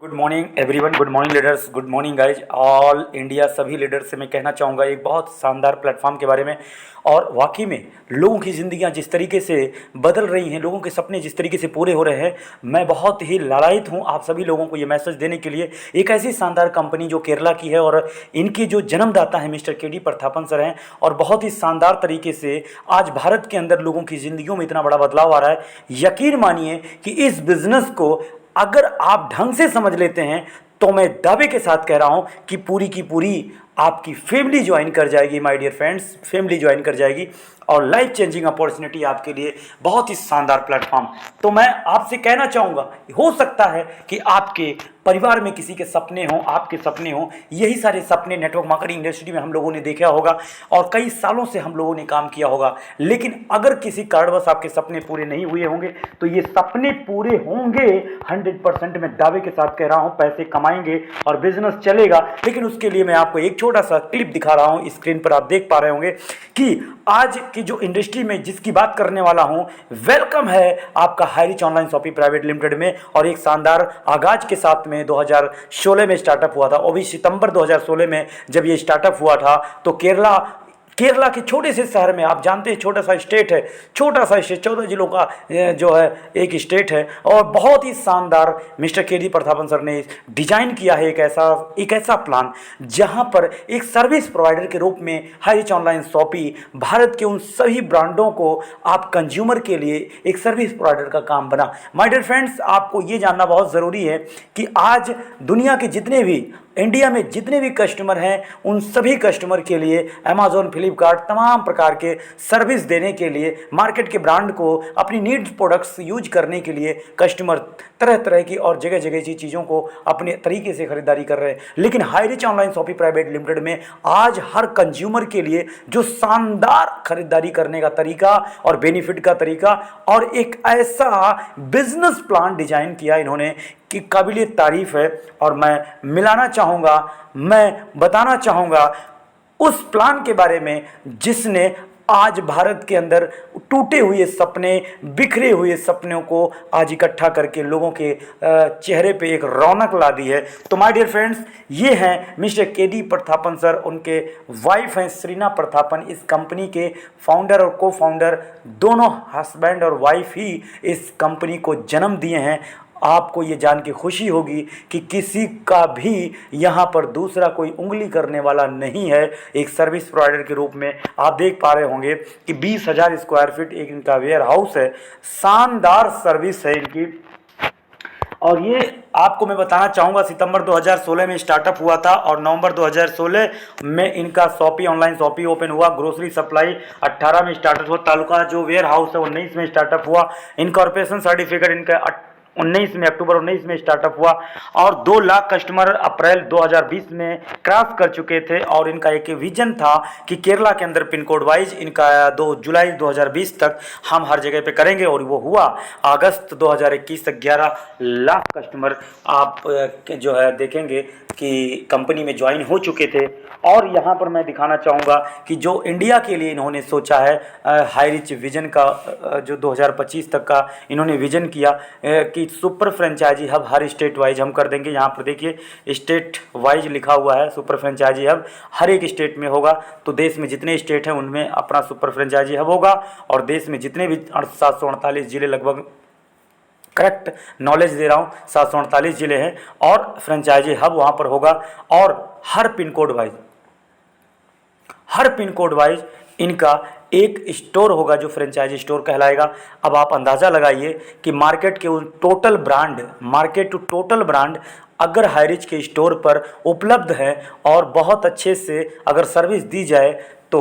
Good morning everyone, good morning leaders, good morning guys all India. सभी leaders से मैं कहना चाहूँगा एक बहुत शानदार प्लेटफॉर्म के बारे में। और वाकई में लोगों की ज़िंदगियाँ जिस तरीके से बदल रही हैं, लोगों के सपने जिस तरीके से पूरे हो रहे हैं, मैं बहुत ही लालायित हूँ आप सभी लोगों को ये मैसेज देने के लिए। एक ऐसी शानदार कंपनी जो केरला की है और इनके जो जन्मदाता हैं मिस्टर के डी प्रतापन सर हैं, और बहुत ही शानदार तरीके से आज भारत के अंदर लोगों की ज़िंदगियों में इतना बड़ा बदलाव आ रहा है। यकीन मानिए कि इस बिज़नेस को अगर आप ढंग से समझ लेते हैं तो मैं दावे के साथ कह रहा हूं कि पूरी की पूरी आपकी फैमिली ज्वाइन कर जाएगी। My dear friends, family join कर जाएगी और लाइफ चेंजिंग अपॉर्चुनिटी आपके लिए बहुत ही शानदार प्लेटफॉर्म। तो मैं आपसे कहना चाहूँगा, हो सकता है कि आपके परिवार में किसी के सपने हों, आपके सपने हों। यही सारे सपने नेटवर्क मार्केटिंग इंडस्ट्री में हम लोगों ने देखा होगा और कई सालों से हम लोगों ने काम किया होगा। लेकिन अगर किसी कारणवश आपके सपने पूरे नहीं हुए होंगे तो ये सपने पूरे होंगे 100%। मैं दावे के साथ कह रहा हूँ, पैसे कमाएंगे और बिजनेस चलेगा। लेकिन उसके लिए मैं आपको एक छोटा सा क्लिप दिखा रहा हूँ, स्क्रीन पर आप देख पा रहे होंगे कि आज की जो इंडस्ट्री में जिसकी बात करने वाला हूँ, वेलकम है आपका Highrich online shopping private limited में। और एक शानदार आगाज के साथ में 2016 में स्टार्टअप हुआ था, और भी सितंबर 2016 में जब ये स्टार्टअप हुआ था तो केरला के छोटे से शहर में, आप जानते हैं छोटा सा स्टेट है, छोटा सा स्टेट 14 जिलों का जो है एक स्टेट है। और बहुत ही शानदार मिस्टर के डी प्रतापन सर ने डिजाइन किया है एक ऐसा प्लान जहां पर एक सर्विस प्रोवाइडर के रूप में हाईरिच ऑनलाइन शॉपिंग भारत के उन सभी ब्रांडों को आप कंज्यूमर के लिए एक सर्विस प्रोवाइडर का काम बना। माय डियर फ्रेंड्स, आपको ये जानना बहुत ज़रूरी है कि आज दुनिया के जितने भी, इंडिया में जितने भी कस्टमर हैं, उन सभी कस्टमर के लिए अमेजॉन, फ्लिपकार्ट तमाम प्रकार के सर्विस देने के लिए, मार्केट के ब्रांड को अपनी नीड्स प्रोडक्ट्स यूज करने के लिए कस्टमर तरह तरह की और जगह जगह की चीज़ों को अपने तरीके से खरीदारी कर रहे हैं। लेकिन Highrich online shopping private limited में आज हर कंज्यूमर के लिए जो शानदार खरीदारी करने का तरीका और बेनिफिट का तरीका और एक ऐसा बिजनेस प्लान डिजाइन किया इन्होंने कि काबिलियत तारीफ है। और मैं मिलाना चाहूँगा, मैं बताना चाहूँगा उस प्लान के बारे में जिसने आज भारत के अंदर टूटे हुए सपने, बिखरे हुए सपनों को आज इकट्ठा करके लोगों के चेहरे पे एक रौनक ला दी है। तो माय डियर फ्रेंड्स, ये हैं मिस्टर के डी प्रतापन सर, उनके वाइफ हैं श्रीना प्रतापन, इस कंपनी के फाउंडर और को फाउंडर, दोनों हस्बैंड और वाइफ ही इस कंपनी को जन्म दिए हैं। आपको ये जान के खुशी होगी कि किसी का भी यहाँ पर दूसरा कोई उंगली करने वाला नहीं है। एक सर्विस प्रोवाइडर के रूप में आप देख पा रहे होंगे कि 20,000 स्क्वायर फीट एक इनका वेयर हाउस है, शानदार सर्विस है इनकी। और ये आपको मैं बताना चाहूँगा, सितंबर 2016 में स्टार्टअप हुआ था और नवंबर 2016 में इनका शॉपी ऑनलाइन शॉपी ओपन हुआ। ग्रोसरी सप्लाई 18 में स्टार्टअप हुआ। तालुका जो वेयर हाउस है 19 में स्टार्टअप हुआ। इनकॉर्पोरेशन सर्टिफिकेट इनका 19 में, अक्टूबर 19 में स्टार्टअप हुआ। और 2 लाख कस्टमर अप्रैल 2020 में क्रॉस कर चुके थे। और इनका एक विजन था कि केरला के अंदर पिन कोड वाइज इनका 2 जुलाई 2020 तक हम हर जगह पे करेंगे, और वो हुआ। अगस्त 2021 तक 11 लाख कस्टमर आप जो है देखेंगे कि कंपनी में ज्वाइन हो चुके थे। और यहाँ पर मैं दिखाना चाहूँगा कि जो इंडिया के लिए इन्होंने सोचा है हाईरिच विजन का, जो 2025 तक का इन्होंने विजन किया कि सुपर फ्रेंचाइजी हब हर स्टेट वाइज हम कर देंगे। यहाँ पर देखिए स्टेट वाइज लिखा हुआ है, सुपर फ्रेंचाइजी हब हर एक स्टेट में होगा। तो देश में जितने स्टेट हैं उनमें अपना सुपर फ्रेंचाइजी हब होगा, और देश में जितने भी 748 जिले, लगभग करेक्ट नॉलेज दे रहा हूँ, 748 जिले हैं और फ्रेंचाइजी हब वहाँ पर होगा। और हर पिन कोड वाइज इनका एक स्टोर होगा जो फ्रेंचाइजी स्टोर कहलाएगा। अब आप अंदाज़ा लगाइए कि मार्केट के उन मार्केट टू टोटल ब्रांड अगर हाईरिच के स्टोर पर उपलब्ध है और बहुत अच्छे से अगर सर्विस दी जाए तो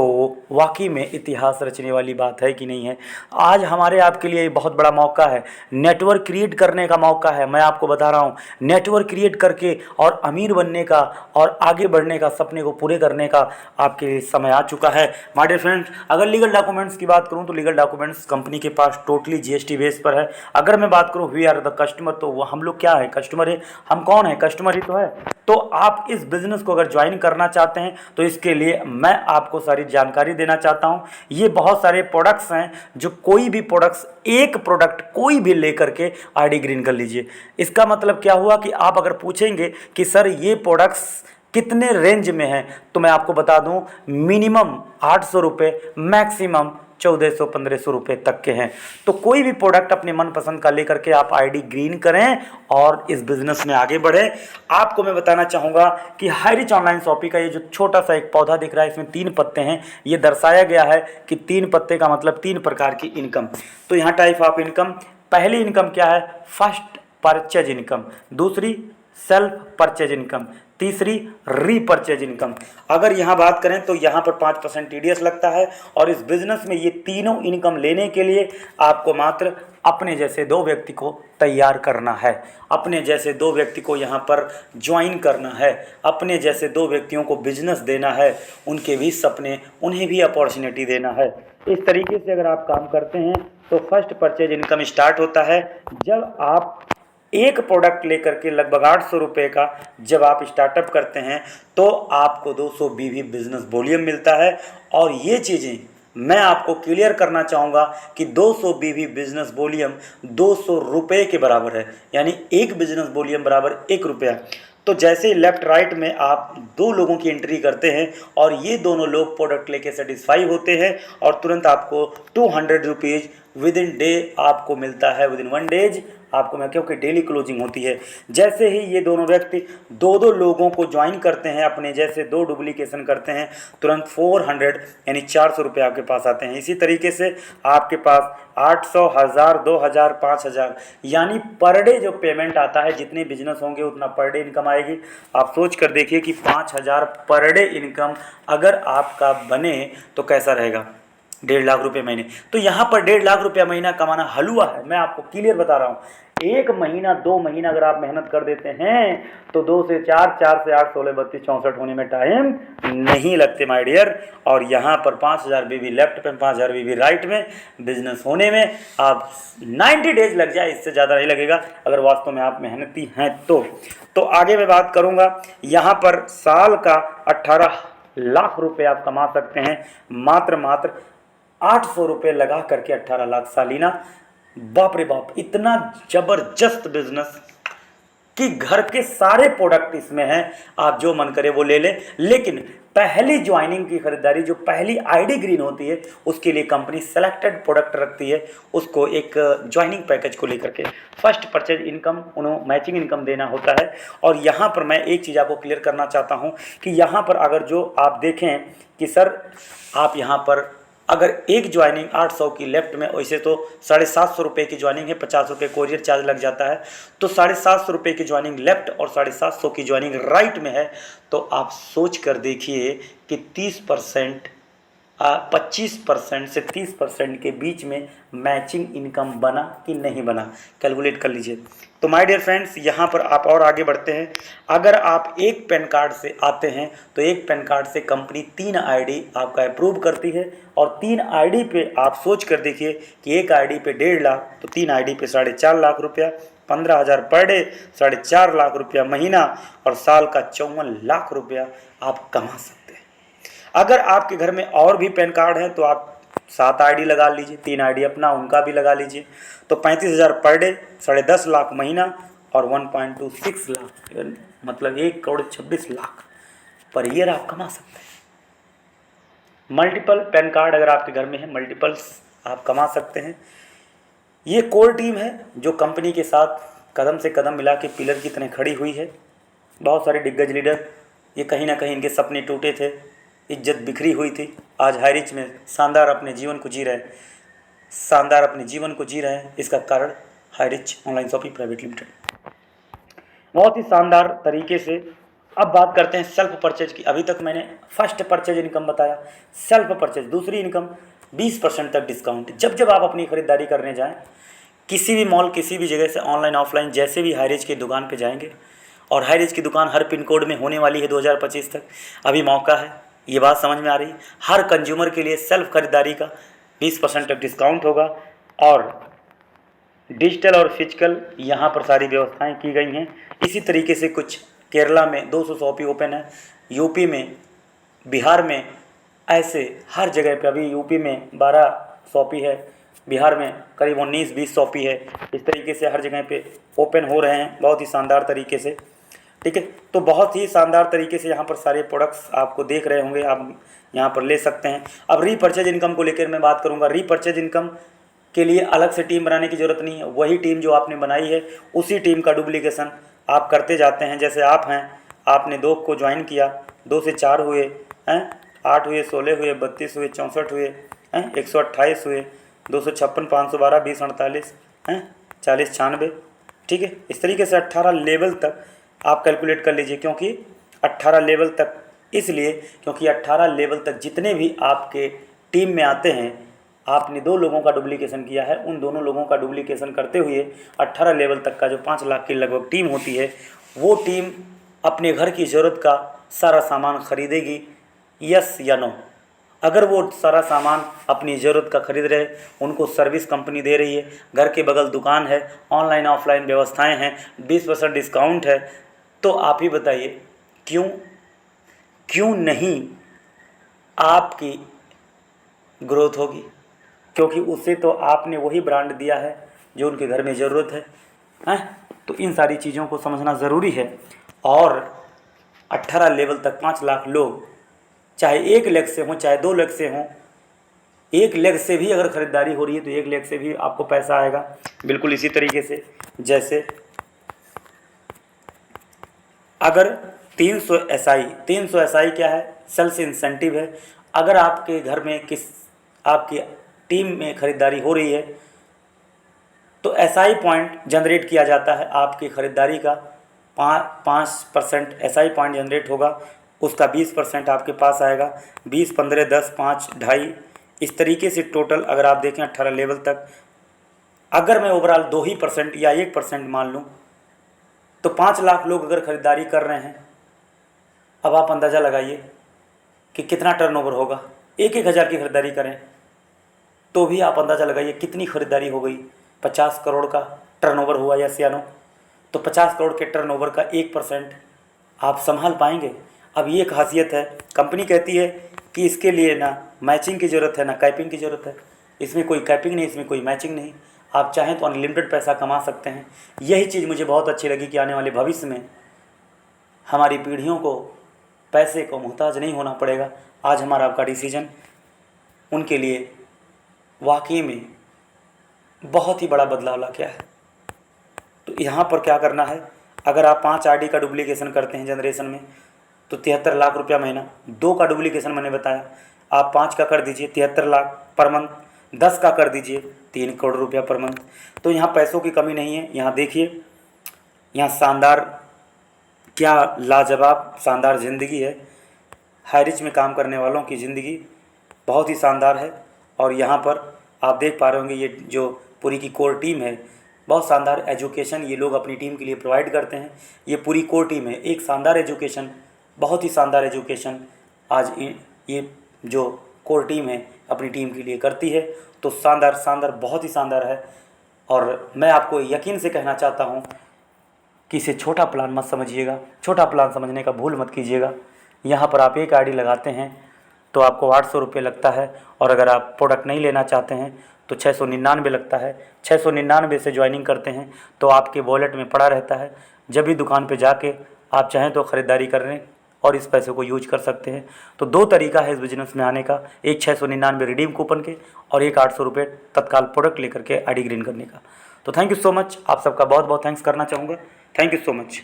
वाकई में इतिहास रचने वाली बात है कि नहीं है। आज हमारे आपके लिए बहुत बड़ा मौका है, नेटवर्क क्रिएट करने का मौका है। मैं आपको बता रहा हूँ, नेटवर्क क्रिएट करके और अमीर बनने का और आगे बढ़ने का, सपने को पूरे करने का आपके लिए समय आ चुका है। माय डियर फ्रेंड्स, अगर लीगल डॉक्यूमेंट्स की बात करूँ तो लीगल डॉक्यूमेंट्स कंपनी के पास टोटली जीएसटी बेस पर है। अगर मैं बात करूँ वी आर द कस्टमर, तो वो हम लोग क्या है, कस्टमर है। हम कौन है, कस्टमर ही तो है। तो आप इस बिज़नेस को अगर ज्वाइन करना चाहते हैं तो इसके लिए मैं आपको सारी सारी जानकारी देना चाहता हूँ। ये बहुत सारे प्रोडक्ट्स हैं, जो कोई भी प्रोडक्ट्स, एक प्रोडक्ट कोई भी लेकर के आईडी ग्रीन कर लीजिए। इसका मतलब क्या हुआ कि आप अगर पूछेंगे कि सर ये प्रोडक्ट्स कितने रेंज में हैं, तो मैं आपको बता दूं मिनिमम 800 रुपये, मैक्सिमम 1400-1500 रुपये तक के हैं। तो कोई भी प्रोडक्ट अपने मनपसंद का लेकर के आप आईडी ग्रीन करें और इस बिज़नेस में आगे बढ़ें। आपको मैं बताना चाहूँगा कि हाईरिच ऑनलाइन शॉपिंग का ये जो छोटा सा एक पौधा दिख रहा है, इसमें 3 पत्ते हैं। ये दर्शाया गया है कि 3 पत्ते का मतलब 3 प्रकार की इनकम। तो यहाँ टाइप ऑफ इनकम, पहली इनकम क्या है? फर्स्ट परचेज इनकम, दूसरी सेल्फ परचेज इनकम, तीसरी रीपरचेज इनकम। अगर यहाँ बात करें तो यहाँ पर 5% टीडीएस लगता है। और इस बिज़नेस में ये तीनों इनकम लेने के लिए आपको मात्र अपने जैसे 2 व्यक्ति को तैयार करना है, अपने जैसे 2 व्यक्ति को यहाँ पर ज्वाइन करना है, अपने जैसे 2 व्यक्तियों को बिजनेस देना है, उनके भी सपने, उन्हें भी अपॉर्चुनिटी देना है। इस तरीके से अगर आप काम करते हैं तो फर्स्ट परचेज इनकम स्टार्ट होता है जब आप एक प्रोडक्ट लेकर के लगभग 800 रुपये का जब आप स्टार्टअप करते हैं तो आपको 200 बीवी बिजनेस वॉल्यूम मिलता है। और ये चीज़ें मैं आपको क्लियर करना चाहूँगा कि 200 बीवी बिजनेस वॉल्यूम 200 रुपये के बराबर है, यानी एक बिजनेस वॉल्यूम बराबर 1 रुपया। तो जैसे ही लेफ्ट राइट में आप 2 लोगों की एंट्री करते हैं और ये दोनों लोग प्रोडक्ट लेके सेटिस्फाई होते हैं और तुरंत आपको 200 रुपीज़ विद इन डे आपको मिलता है, विद इन 1 डेज आपको, मैं क्योंकि डेली क्लोजिंग होती है। जैसे ही ये दोनों व्यक्ति 2-2 लोगों को ज्वाइन करते हैं, अपने जैसे 2 डुप्लीकेशन करते हैं, तुरंत 400 यानी 400 रुपये आपके पास आते हैं। इसी तरीके से आपके पास 800, 1000, 2000, 5000 यानी पर डे जो पेमेंट आता है, जितने बिजनेस होंगे उतना पर डे इनकम आएगी। आप सोच कर देखिए कि 5000 पर डे इनकम अगर आपका बने तो कैसा रहेगा? 1.5 लाख रुपये महीने। तो यहाँ पर 1.5 लाख रुपया महीना कमाना हलवा है, मैं आपको क्लियर बता रहा हूँ। 1 महीना 2 महीना अगर आप मेहनत कर देते हैं तो 2 से 4, 4 से 8, 16, 32, 64 होने में टाइम नहीं लगते माय डियर। और यहाँ पर 5000 बीवी लेफ्ट में, 5000 बीवी राइट में, बिजनेस होने में आप 90 डेज लग जाए, इससे ज़्यादा नहीं लगेगा अगर वास्तव में आप मेहनती हैं तो आगे मैं बात करूँगा। यहाँ पर साल का 18 लाख रुपये आप कमा सकते हैं, मात्र 800 रुपये लगा करके 18 लाख सालीना। बाप रे बाप, इतना जबरदस्त बिजनेस कि घर के सारे प्रोडक्ट इसमें हैं, आप जो मन करे वो ले लें। लेकिन पहली ज्वाइनिंग की खरीदारी, जो पहली आईडी ग्रीन होती है, उसके लिए कंपनी सेलेक्टेड प्रोडक्ट रखती है, उसको एक ज्वाइनिंग पैकेज को लेकर के फर्स्ट परचेज इनकम, उन्हें मैचिंग इनकम देना होता है। और यहाँ पर मैं एक चीज़ आपको क्लियर करना चाहता हूँ कि यहाँ पर अगर जो आप देखें कि सर आप यहाँ पर अगर एक ज्वाइनिंग 800 की लेफ्ट में, वैसे तो 750 रुपये की ज्वाइनिंग है, 50 रुपये कोरियर चार्ज लग जाता है, तो 750 रुपये की ज्वाइनिंग लेफ्ट और 750 की ज्वाइनिंग राइट में है। तो आप सोच कर देखिए कि 30%, 25% से 30% के बीच में मैचिंग इनकम बना कि नहीं बना, कैलकुलेट कर लीजिए। तो माय डियर फ्रेंड्स, यहाँ पर आप और आगे बढ़ते हैं। अगर आप एक पैन कार्ड से आते हैं तो एक पैन कार्ड से कंपनी 3 आईडी आपका अप्रूव करती है। और 3 आईडी पे आप सोच कर देखिए कि एक आईडी पे 1.5 लाख, तो 3 आईडी पे 4.5 लाख रुपया, 15,000 पर डे, 4.5 लाख रुपया महीना, और साल का 54 लाख रुपया आप कमा सकते हैं। अगर आपके घर में और भी पैन कार्ड हैं तो आप 7 आईडी लगा लीजिए, 3 आईडी अपना, उनका भी लगा लीजिए, तो 35,000 पर डे, 10.5 लाख महीना और 1.26 लाख, मतलब 1,26,00,000 पर ईयर आप कमा सकते हैं। मल्टीपल पैन कार्ड अगर आपके घर में है, मल्टीपल्स आप कमा सकते हैं। ये कोर टीम है जो कंपनी के साथ कदम से कदम मिला के पिलर की तरह खड़ी हुई है। बहुत सारे दिग्गज लीडर, ये कहीं ना कहीं इनके सपने टूटे थे, इज्जत बिखरी हुई थी, आज हाईरिच में शानदार अपने जीवन को जी रहे हैं, शानदार अपने जीवन को जी रहे हैं। इसका कारण Highrich online shopping private limited, बहुत ही शानदार तरीके से। अब बात करते हैं सेल्फ परचेज की। अभी तक मैंने फर्स्ट परचेज इनकम बताया, सेल्फ परचेज दूसरी इनकम 20% तक डिस्काउंट। जब आप अपनी खरीदारी करने जाएं, किसी भी मॉल, किसी भी जगह से, ऑनलाइन ऑफलाइन, जैसे भी हाईरिच की दुकान पे जाएंगे, और हाईरिच की दुकान हर पिन कोड में होने वाली है 2025 तक, अभी मौका है, ये बात समझ में आ रही है। हर कंज्यूमर के लिए सेल्फ खरीदारी का 20% तक डिस्काउंट होगा। और डिजिटल और फिजिकल यहाँ पर सारी व्यवस्थाएं की गई हैं। इसी तरीके से कुछ केरला में 200 शॉप ओपन है, यूपी में, बिहार में, ऐसे हर जगह पे अभी यूपी में 12 शॉपी है, बिहार में करीब 19-20 शॉपी है। इस तरीके से हर जगह पे ओपन हो रहे हैं बहुत ही शानदार तरीके से। ठीक है, तो बहुत ही शानदार तरीके से यहाँ पर सारे प्रोडक्ट्स आपको देख रहे होंगे, आप यहाँ पर ले सकते हैं। अब रीपर्चेज इनकम को लेकर मैं बात करूँगा। रीपर्चेज इनकम के लिए अलग से टीम बनाने की ज़रूरत नहीं है, वही टीम जो आपने बनाई है उसी टीम का डुप्लीकेशन आप करते जाते हैं। जैसे आप हैं, आपने 2 को ज्वाइन किया, 2 से 4 हुए हैं, 8 हुए, 16 हुए, 32 हुए, 64 हुए हैं, 128 हुए, 256, 512, 20, 48 हैं, 40, 96। ठीक है, इस तरीके से 18 लेवल तक आप कैलकुलेट कर लीजिए। क्योंकि 18 लेवल तक इसलिए क्योंकि 18 लेवल तक जितने भी आपके टीम में आते हैं, आपने 2 लोगों का डुप्लीकेशन किया है, उन दोनों लोगों का डुप्लीकेशन करते हुए 18 लेवल तक का जो 5 लाख की लगभग टीम होती है, वो टीम अपने घर की ज़रूरत का सारा सामान खरीदेगी, यस या नो? अगर वो सारा सामान अपनी ज़रूरत का खरीद रहे, उनको सर्विस कंपनी दे रही है, घर के बगल दुकान है, ऑनलाइन ऑफलाइन व्यवस्थाएं हैं, 20% डिस्काउंट है, तो आप ही बताइए क्यों नहीं आपकी ग्रोथ होगी? क्योंकि उससे तो आपने वही ब्रांड दिया है जो उनके घर में ज़रूरत है। तो इन सारी चीज़ों को समझना ज़रूरी है। और 18 लेवल तक 5 लाख लोग, चाहे 1 लाख से हों चाहे 2 लाख से हों, 1 लाख से भी अगर ख़रीदारी हो रही है तो 1 लाख से भी आपको पैसा आएगा। बिल्कुल इसी तरीके से जैसे अगर 300 SI क्या है? सेल्स इंसेंटिव है। अगर आपके घर में आपकी टीम में ख़रीदारी हो रही है तो SI पॉइंट जनरेट किया जाता है। आपकी ख़रीदारी का 5% SI पॉइंट जनरेट होगा, उसका 20% आपके पास आएगा। 20, 15, 10, 5, 2.5 इस तरीके से टोटल अगर आप देखें 18 लेवल तक, अगर मैं ओवरऑल 2% या 1% मान लूँ तो 5 लाख लोग अगर ख़रीदारी कर रहे हैं, अब आप अंदाज़ा लगाइए कि कितना टर्नओवर होगा। 1-1 हज़ार की ख़रीदारी करें तो भी आप अंदाज़ा लगाइए कितनी ख़रीदारी हो गई। 50 करोड़ का टर्नओवर हुआ, यस या नो? तो 50 करोड़ के टर्नओवर का 1% आप संभाल पाएंगे? अब ये खासियत है, कंपनी कहती है कि इसके लिए ना मैचिंग की ज़रूरत है ना कैपिंग की ज़रूरत है। इसमें कोई कैपिंग नहीं, इसमें कोई मैचिंग नहीं। आप चाहें तो अनलिमिटेड पैसा कमा सकते हैं। यही चीज़ मुझे बहुत अच्छी लगी कि आने वाले भविष्य में हमारी पीढ़ियों को पैसे को मोहताज नहीं होना पड़ेगा। आज हमारा आपका डिसीजन उनके लिए वाकई में बहुत ही बड़ा बदलाव ला के है। तो यहाँ पर क्या करना है, अगर आप 5 RD का डुप्लीकेशन करते हैं जनरेशन में तो 73 लाख रुपया महीना। 2 का डुप्लीकेशन मैंने बताया, आप 5 का कर दीजिए 73 लाख पर मंथ, 10 का कर दीजिए 3 करोड़ रुपया पर मंथ। तो यहाँ पैसों की कमी नहीं है। यहाँ देखिए, यहाँ शानदार, क्या लाजवाब शानदार ज़िंदगी है। हाईरिच में काम करने वालों की ज़िंदगी बहुत ही शानदार है। और यहाँ पर आप देख पा रहे होंगे ये जो पूरी की कोर टीम है, बहुत शानदार एजुकेशन ये लोग अपनी टीम के लिए प्रोवाइड करते हैं। ये पूरी कोर टीम है, एक शानदार एजुकेशन, बहुत ही शानदार एजुकेशन आज ये जो कोर टीम है अपनी टीम के लिए करती है। तो शानदार बहुत ही शानदार है। और मैं आपको यकीन से कहना चाहता हूँ कि इसे छोटा प्लान मत समझिएगा, छोटा प्लान समझने का भूल मत कीजिएगा। यहाँ पर आप 1 ID लगाते हैं तो आपको 800 रुपये लगता है, और अगर आप प्रोडक्ट नहीं लेना चाहते हैं तो 699 लगता है। 699 से ज्वाइनिंग करते हैं तो आपके वॉलेट में पड़ा रहता है। जब भी दुकान पे जाके आप चाहें तो ख़रीदारी कर लें और इस पैसे को यूज कर सकते हैं। तो 2 तरीका है इस बिज़नेस में आने का, एक 699 रिडीम कूपन के और एक 800 रुपये तत्काल प्रोडक्ट लेकर के ID ग्रीन करने का। तो थैंक यू सो मच, आप सबका बहुत बहुत थैंक्स करना चाहूँगा। Thank you so much.